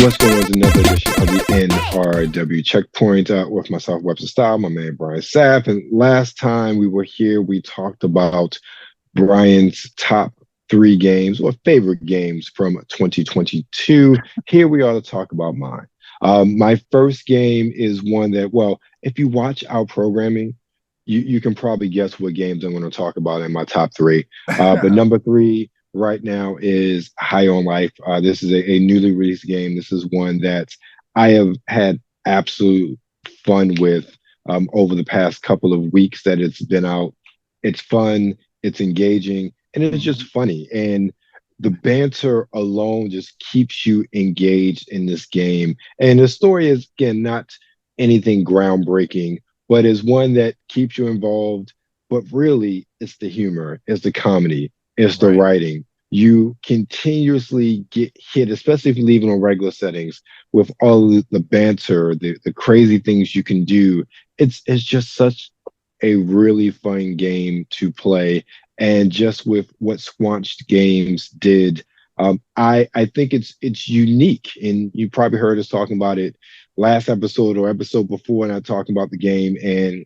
What's going on is another edition of the NRW Checkpoint with myself, WebsterStyle, my man Brian Sapph. And last time we were here, we talked about Brian's top three games or favorite games from 2022. Here we are to talk about mine. My first game is one that, well, if you watch our programming, you can probably guess what games I'm going to talk about in my top three. But number three right now is High on Life. This is a newly released game. This is one that I have had absolute fun with over the past couple of weeks that it's been out. It's fun, it's engaging, and it's just funny. And the banter alone just keeps you engaged in this game. And the story is, again, not anything groundbreaking, but is one that keeps you involved. But really, it's the humor, it's the comedy, it's the writing. You continuously get hit, especially if you leave it on regular settings, with all the banter, the crazy things you can do. It's just such a really fun game to play. And just with what Squanched Games did, I think it's unique. And you probably heard us talking about it last episode or episode before, and I talked about the game, and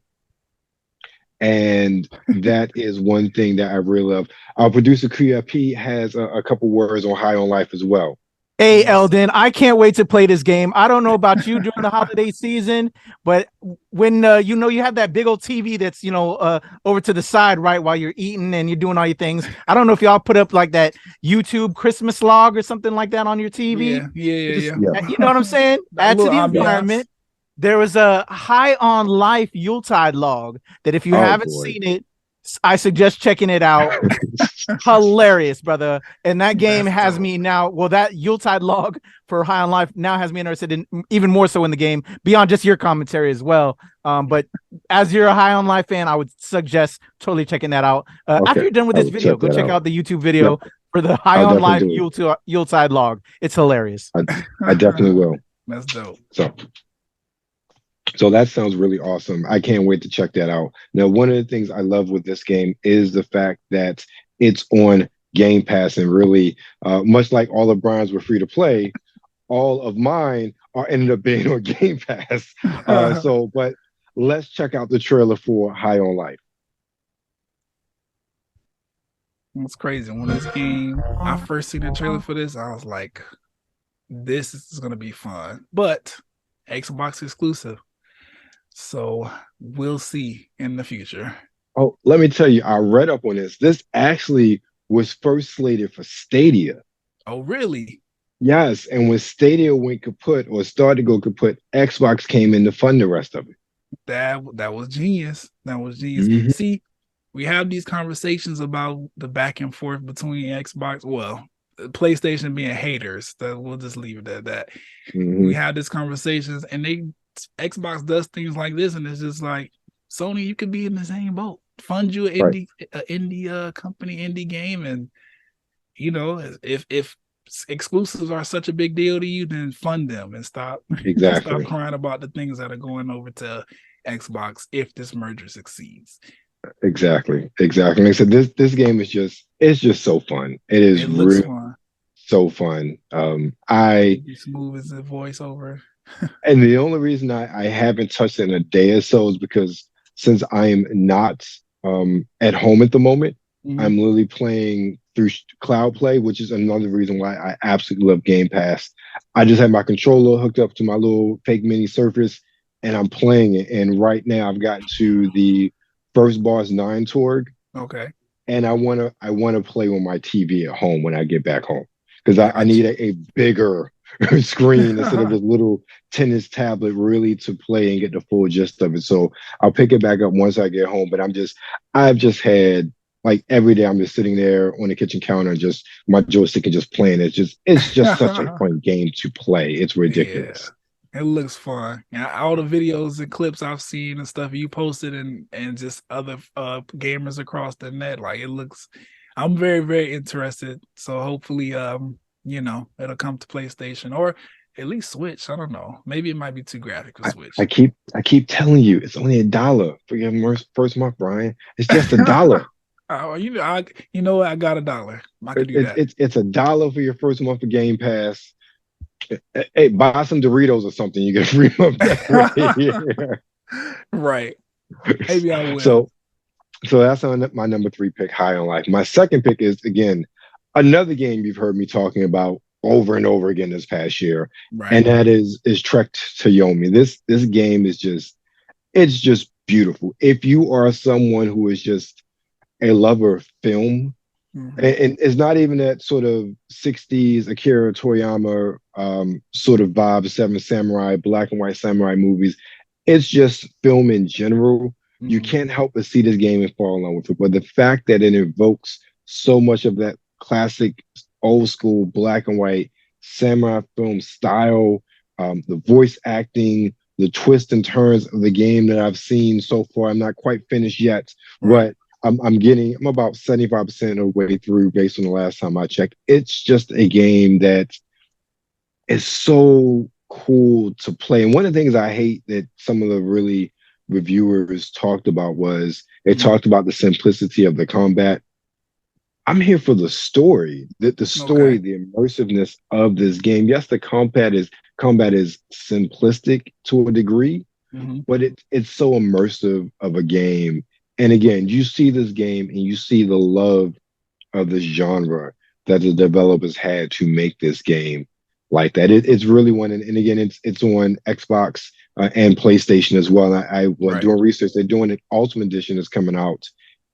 that is one thing that I really love. Our producer QFP has a couple words on High on Life as well. Hey, Eldon, I can't wait to play this game. I don't know about you during the holiday season, but when you have that big old TV that's over to the side, right, while you're eating and you're doing all your things. I don't know if y'all put up like that YouTube Christmas log or something like that on your TV. Yeah. You know what I'm saying? Add to the environment. There was a High on Life Yuletide log that if you haven't seen it, I suggest checking it out. Hilarious, brother. And that game has me now. Well, that Yuletide log for High on Life now has me interested in even more so in the game beyond just your commentary as well. But as you're a High on Life fan, I would suggest totally checking that out. After you're done with this video, go check out the YouTube video for the High on Life Yuletide log. It's hilarious. I definitely will. That's dope. So that sounds really awesome. I can't wait to check that out. Now, one of the things I love with this game is the fact that it's on Game Pass, and really, much like all of Brian's were free to play, all of mine are ended up being on Game Pass. But let's check out the trailer for High on Life. It's crazy. When this game, I first seen the trailer for this, I was like, this is going to be fun. But Xbox exclusive. So we'll see in the future. Oh, let me tell you, I read up on this. This actually was first slated for Stadia. Oh, really? Yes. And when Stadia went kaput or started to go kaput, Xbox came in to fund the rest of it. That was genius. That was genius. Mm-hmm. See, we have these conversations about the back and forth between Xbox. Well, PlayStation being haters. That we'll just leave it at that. Mm-hmm. We have these conversations, and Xbox does things like this, and it's just like, Sony, you could be in the same boat. Fund you an indie company, indie game, and if exclusives are such a big deal to you, then fund them and stop crying about the things that are going over to Xbox if this merger succeeds. Exactly. Like I said, this game is just so fun. It looks really fun. So fun. Smooth as a voiceover. And the only reason I haven't touched it in a day or so is because since I'm not at home at the moment, I'm literally playing through Play, which is another reason why I absolutely love Game Pass. I just have my controller hooked up to my little fake mini Surface, and I'm playing it. And right now I've gotten to the first boss 9 Torg. Okay. And I wanna play on my TV at home when I get back home, because I need a bigger screen instead of this little tennis tablet really to play and get the full gist of it. So I'll pick it back up once I get home. But I've just had, like, every day I'm just sitting there on the kitchen counter and just my joystick and just playing. It's just such a fun game to play. It's ridiculous. Yeah, it looks fun. All the videos and clips I've seen and stuff you posted and just other gamers across the net, like, it looks, I'm very, very interested. So hopefully it'll come to PlayStation or at least Switch. I don't know. Maybe it might be too graphic for Switch. I keep telling you, it's only $1 for your first month, Brian. It's just $1. I got $1. I can do that. It's $1 for your first month of Game Pass. Hey, buy some Doritos or something. You get free upgrade. Right. Maybe I will. So that's on my number 3 pick, High on Life. My second pick is again another game you've heard me talking about over and over again this past year, and that is Trek to Yomi. This game is just beautiful. If you are someone who is just a lover of film, and it's not even that sort of 60s Akira Toriyama sort of vibe, Seven Samurai, black and white samurai movies. It's just film in general. You can't help but see this game and fall in love with it. But the fact that it evokes so much of that classic, old school, black and white samurai film style, the voice acting, the twists and turns of the game that I've seen so far. I'm not quite finished yet, but I'm about 75% of the way through based on the last time I checked. It's just a game that is so cool to play. And one of the things I hate that some of the really reviewers talked about was they talked about the simplicity of the combat. I'm here for the story, the story, the immersiveness of this game. Yes, the combat is simplistic to a degree, but it's so immersive of a game. And again, you see this game and you see the love of this genre that the developers had to make this game like that. It's really one, and again, it's on Xbox and PlayStation as well. And I was doing research. They're doing an Ultimate Edition that's coming out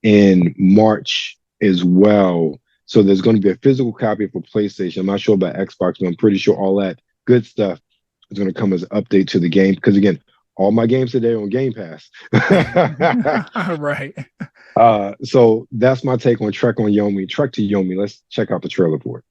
in March as well. So there's going to be a physical copy for PlayStation. I'm not sure about Xbox, but I'm pretty sure all that good stuff is going to come as an update to the game. Because again, all my games today are on Game Pass. Right. So that's my take on Trek to Yomi. Let's check out the trailer for it.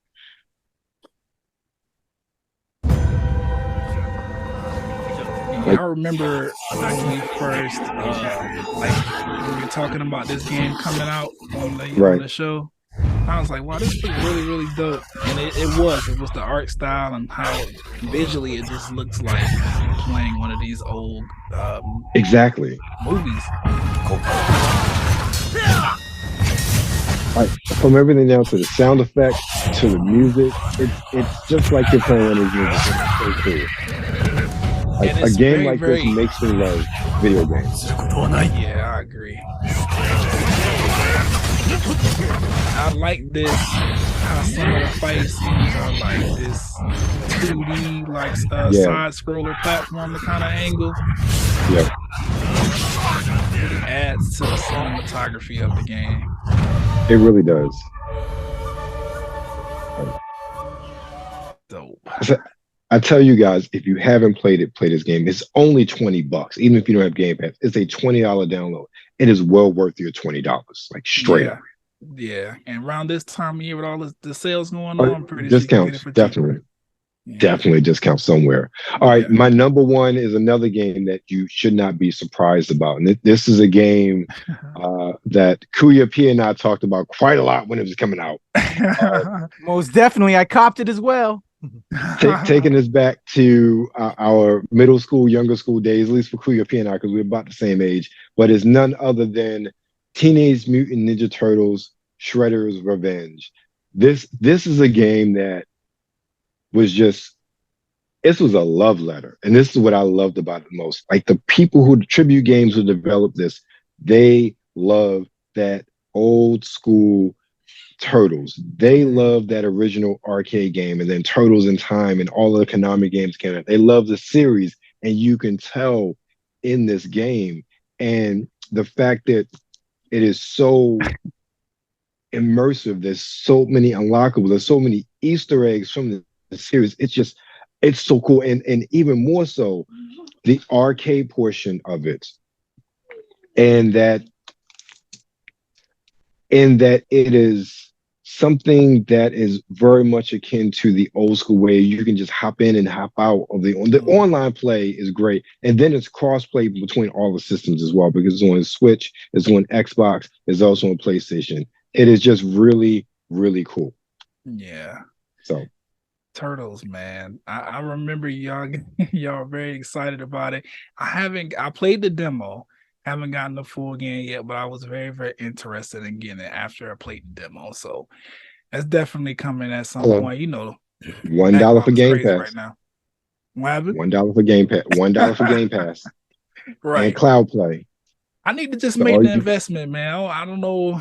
I remember when we first, like when we were talking about this game coming out on the show, I was like, wow, this looks really, really dope. And it was the art style and how visually it just looks like playing one of these old movies. From everything down to the sound effects to the music, it's just like you're playing one of these movies. It's so cool. A game like this makes me love video games. Yeah, I agree. I like this, how some of the fight scenes are like this 2D, like side scroller platformer kind of angle. Yeah. It adds to the cinematography of the game. It really does. Dope. I tell you guys, if you haven't played it, play this game. It's only $20, even if you don't have Game Pass. It's a $20 download. It is well worth your $20, like straight up. Yeah, and around this time of year with all the sales going on, I'm pretty discounts, sure definitely. Definitely discount somewhere. All right, my number one is another game that you should not be surprised about. And this is a game that Kuya P and I talked about quite a lot when it was coming out. Most definitely. I copped it as well. Taking us back to our middle school, younger school days, at least for Kuya P and I, because we're about the same age, but it's none other than Teenage Mutant Ninja Turtles Shredder's Revenge. This is a game that was this was a love letter. And this is what I loved about it most. Like the people who tribute games who developed this, they love that old school Turtles. They love that original arcade game, and then Turtles in Time and all of the Konami games came out. They love the series, and you can tell in this game. And the fact that it is so immersive, there's so many unlockables, there's so many Easter eggs from the series. It's so cool. And even more so, the arcade portion of it. And that it is something that is very much akin to the old school way you can just hop in and hop out of the online play is great. And then it's cross-play between all the systems as well, because it's on Switch, it's on Xbox, it's also on PlayStation. It is just really, really cool. Yeah. So Turtles, man. I remember y'all very excited about it. I played the demo. Haven't gotten the full game yet, but I was very, very interested in getting it after I played the demo. So that's definitely coming at some point. You know, $1 for Game Pass right now. What happened? $1 for Game Pass. $1 for Game Pass. Right. And Cloud Play. I need to just make the investment, man. I don't know.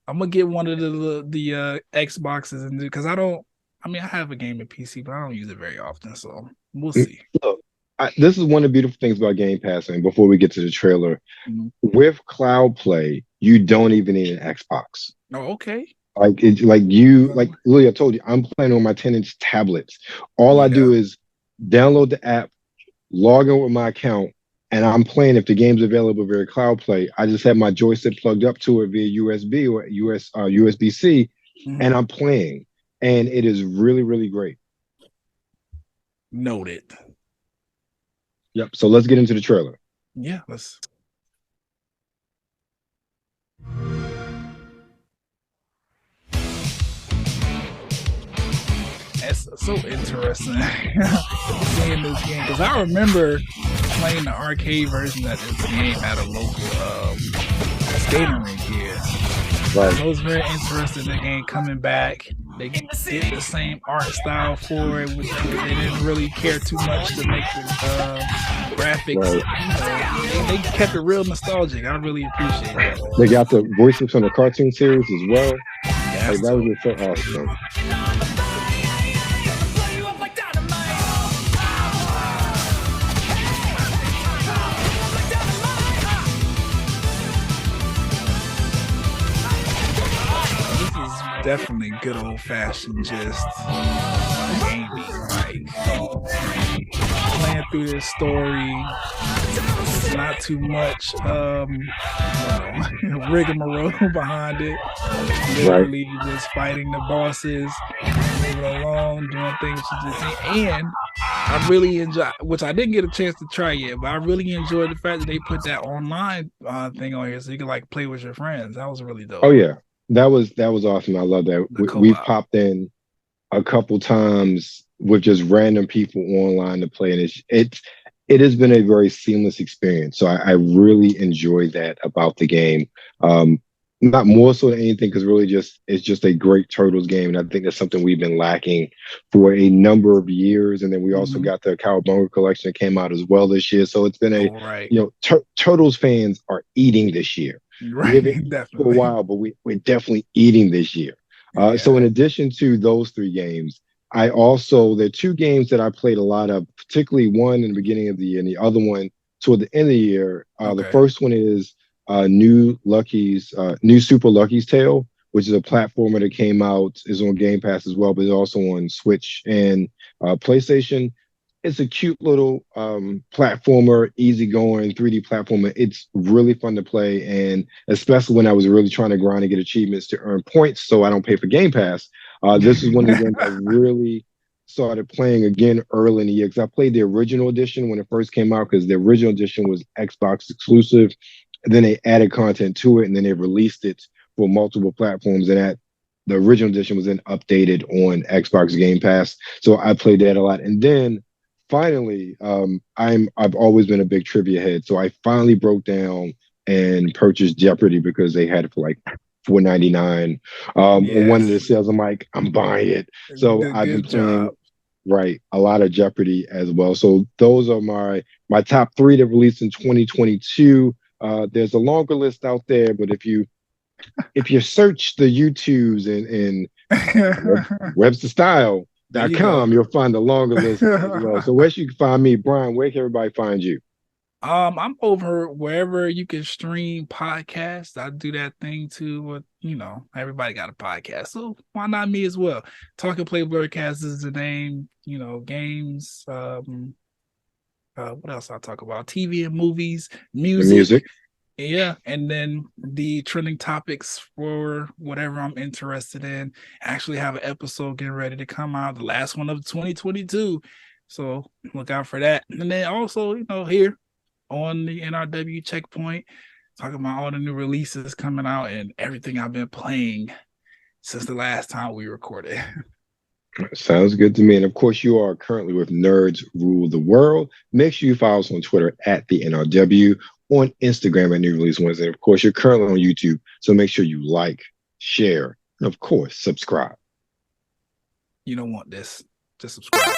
I'm gonna get one of the Xboxes and because I have a gaming PC, but I don't use it very often, so we'll see. Look, this is one of the beautiful things about Game Pass. And before we get to the trailer, with Cloud Play, you don't even need an Xbox. Oh, okay. Like Lily, I told you, I'm playing on my 10-inch tablets. All I do is download the app, log in with my account, and I'm playing. If the game's available via Cloud Play, I just have my joystick plugged up to it via USB or USB-C, and I'm playing. And it is really, really great. Noted. Yep. So let's get into the trailer. Yeah, let's. It's so interesting seeing this game because I remember playing the arcade version of this game at a local skating rink here. Right. So it was very interesting. The game coming back. They did the same art style for it, which they didn't really care too much to make the graphics. Right. They kept it real nostalgic. I really appreciate that. They got the voices from the cartoon series as well. Yeah, that was just so awesome. Definitely good old-fashioned just gaming, like playing through this story. It's not too much rigmarole behind it. Literally just fighting the bosses, moving along, doing things and I really enjoy, which I didn't get a chance to try yet, but I really enjoyed the fact that they put that online thing on here so you can like play with your friends. That was really dope. Oh yeah. That was awesome. I love that. We've popped in a couple times with just random people online to play, and it has been a very seamless experience. So I really enjoy that about the game. Not more so than anything, because really it's just a great Turtles game, and I think that's something we've been lacking for a number of years. And then we also got the Cowabunga collection that came out as well this year. So it's been Turtles fans are eating this year. Right, for a while, but we're definitely eating this year. So in addition to those 3 games, there are 2 games that I played a lot of, particularly one in the beginning of the year and the other one toward the end of the year. The first one is New Super Lucky's Tale, which is a platformer that came out, is on Game Pass as well, but it's also on Switch and PlayStation. It's a cute little platformer, easygoing 3D platformer. It's really fun to play, and especially when I was really trying to grind and get achievements to earn points so I don't pay for Game Pass. This is one of the games I really started playing again early in the year, because I played the original edition when it first came out, because the original edition was Xbox exclusive. And then they added content to it, and then they released it for multiple platforms, and the original edition was then updated on Xbox Game Pass. So I played that a lot. And then finally, I've always been a big trivia head, so I finally broke down and purchased Jeopardy because they had it for like $4.99 on one of the sales. I'm like, I'm buying it. So I've been playing a lot of Jeopardy as well. So those are my top 3 that released in 2022. There's a longer list out there, but if you search the YouTubes and WebsterStyle.com, you'll find a longer list as well. So where you can find me, Brian, where can everybody find you? I'm over wherever you can stream podcasts. I do that thing too. Everybody got a podcast, so why not me as well? Talk+Play blerdcast is the name. Games. What else I'll talk about? TV and movies, music. Yeah, and then the trending topics for whatever I'm interested in. Actually have an episode getting ready to come out, the last one of 2022. So look out for that. And then also, here on the NRW checkpoint, talking about all the new releases coming out and everything I've been playing since the last time we recorded. Sounds good to me. And of course, you are currently with Nerds Rule the World. Make sure you follow us on Twitter at the NRW, on Instagram at New Release Wednesday. And of course, you're currently on YouTube, so make sure you like, share, and of course, subscribe. You don't want this. Just subscribe.